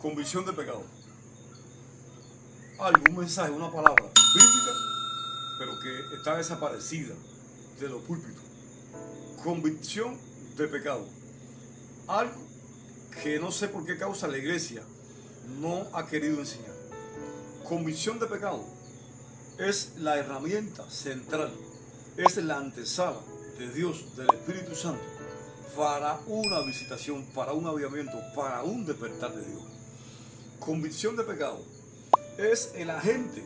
Convicción de pecado. Un mensaje, una palabra bíblica, pero que está desaparecida de los púlpitos. Convicción de pecado. Algo que no sé por qué causa la iglesia no ha querido enseñar. Convicción de pecado es la herramienta central, es la antesala de Dios, del Espíritu Santo, para una visitación, para un avivamiento, para un despertar de Dios. Convicción de pecado es el agente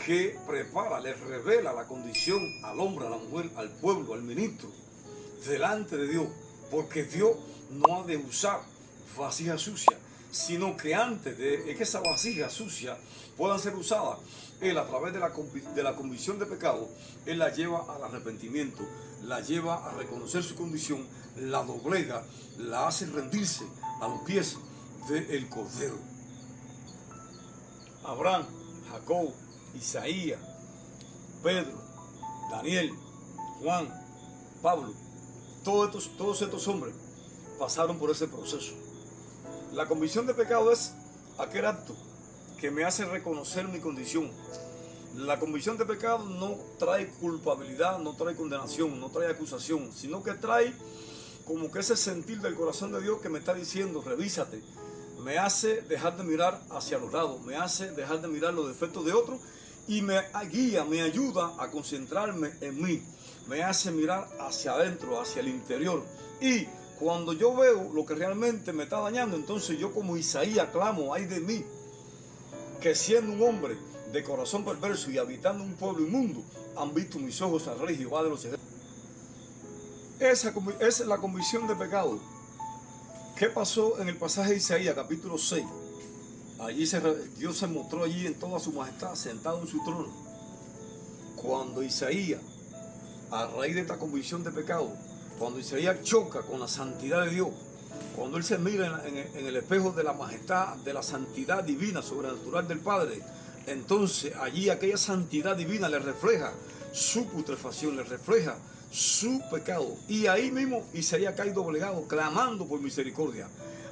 que prepara, le revela la condición al hombre, a la mujer, al pueblo, al ministro, delante de Dios, porque Dios no ha de usar vasija sucia, sino que antes de que esa vasija sucia pueda ser usada, Él a través de la convicción de pecado, Él la lleva al arrepentimiento, la lleva a reconocer su condición, la doblega, la hace rendirse a los pies del Cordero. Abraham, Jacob, Isaías, Pedro, Daniel, Juan, Pablo, todos estos hombres pasaron por ese proceso. La convicción de pecado es aquel acto que me hace reconocer mi condición. La convicción de pecado no trae culpabilidad, no trae condenación, no trae acusación, sino que trae como que ese sentir del corazón de Dios que me está diciendo, revísate. Me hace dejar de mirar hacia los lados, me hace dejar de mirar los defectos de otros y me guía, me ayuda a concentrarme en mí. Me hace mirar hacia adentro, hacia el interior. Y cuando yo veo lo que realmente me está dañando, entonces yo como Isaías clamo, ay de mí, que siendo un hombre de corazón perverso y habitando un pueblo inmundo, han visto mis ojos al Rey Jehová de los ejércitos. Esa es la convicción de pecado. ¿Qué pasó en el pasaje de Isaías, capítulo 6? Allí Dios se mostró allí en toda su majestad, sentado en su trono. Cuando Isaías, a raíz de esta convicción de pecado, cuando Isaías choca con la santidad de Dios, cuando él se mira en el espejo de la majestad, de la santidad divina, sobrenatural del Padre, entonces allí aquella santidad divina le refleja su putrefacción, le refleja su pecado. Y ahí mismo Isaías cae doblegado, clamando por misericordia.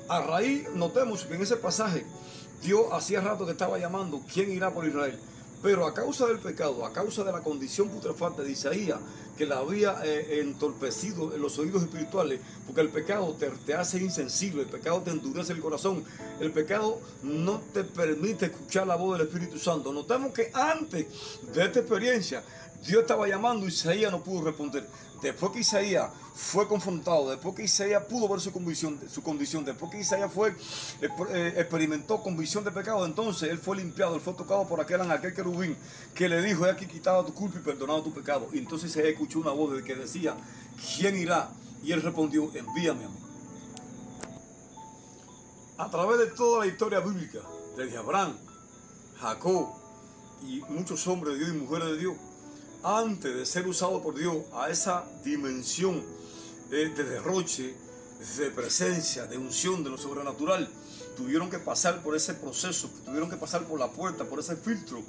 A raíz, notemos que en ese pasaje, Dios hacía rato que estaba llamando, ¿quién irá por Israel? Pero a causa del pecado, a causa de la condición putrefacta de Isaías, que la había entorpecido en los oídos espirituales, porque el pecado te hace insensible, el pecado te endurece el corazón, el pecado no te permite escuchar la voz del Espíritu Santo. Notamos que antes de esta experiencia, Dios estaba llamando y Isaías no pudo responder. Después que Isaías fue confrontado, después que Isaías pudo ver su condición, después que Isaías experimentó convicción de pecado, entonces él fue limpiado, él fue tocado por aquel querubín que le dijo, he aquí quitado tu culpa y perdonado tu pecado. Y entonces Isaías escuchó una voz que decía, ¿quién irá? Y él respondió, envíame a mí. A través de toda la historia bíblica, desde Abraham, Jacob y muchos hombres de Dios y mujeres de Dios, antes de ser usado por Dios a esa dimensión de derroche, de presencia, de unción, de lo sobrenatural, tuvieron que pasar por ese proceso, tuvieron que pasar por la puerta, por ese filtro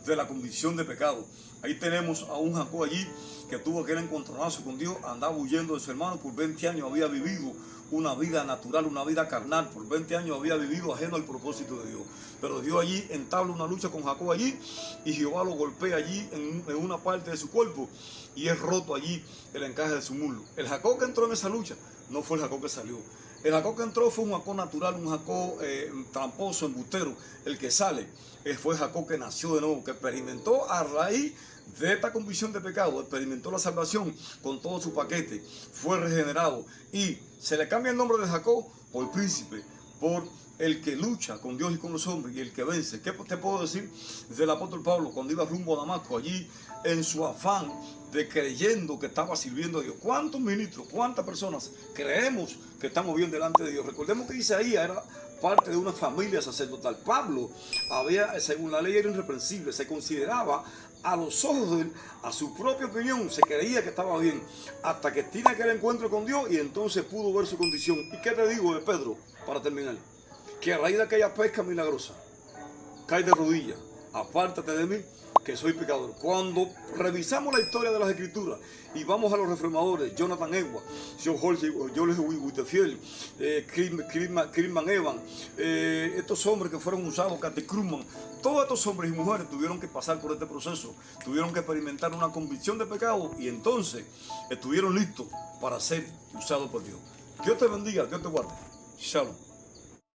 de la convicción de pecado. Ahí tenemos a un Jacob allí que tuvo aquel encontronazo con Dios, andaba huyendo de su hermano, por 20 años había vivido una vida natural, una vida carnal, por 20 años había vivido ajeno al propósito de Dios. Pero Dios allí entabla una lucha con Jacob allí y Jehová lo golpea allí en una parte de su cuerpo y es roto allí el encaje de su muslo. El Jacob que entró en esa lucha no fue el Jacob que salió. El Jacob que entró fue un Jacob natural, un Jacob tramposo, embustero. El que sale fue Jacob que nació de nuevo, que experimentó a raíz de esta convicción de pecado, experimentó la salvación con todo su paquete, fue regenerado y se le cambia el nombre de Jacob por príncipe, por el que lucha con Dios y con los hombres y el que vence. ¿Qué te puedo decir del apóstol Pablo cuando iba rumbo a Damasco, allí en su afán de creyendo que estaba sirviendo a Dios? ¿Cuántos ministros, cuántas personas creemos que estamos bien delante de Dios? Recordemos que Isaías era parte de una familia sacerdotal. Pablo según la ley, era irreprensible, se consideraba a los ojos de él, a su propia opinión, se creía que estaba bien, hasta que tiene aquel encuentro con Dios y entonces pudo ver su condición. ¿Y qué te digo de Pedro, para terminar? Que a raíz de aquella pesca milagrosa, cae de rodillas, apártate de mí, que soy pecador. Cuando revisamos la historia de las Escrituras y vamos a los reformadores, Jonathan Edwards, John Jorge, Joel Whitefield, Kirkman Evans, estos hombres que fueron usados, Cathy Krugman, todos estos hombres y mujeres tuvieron que pasar por este proceso, tuvieron que experimentar una convicción de pecado y entonces estuvieron listos para ser usados por Dios. Dios te bendiga, Dios te guarde. Shalom.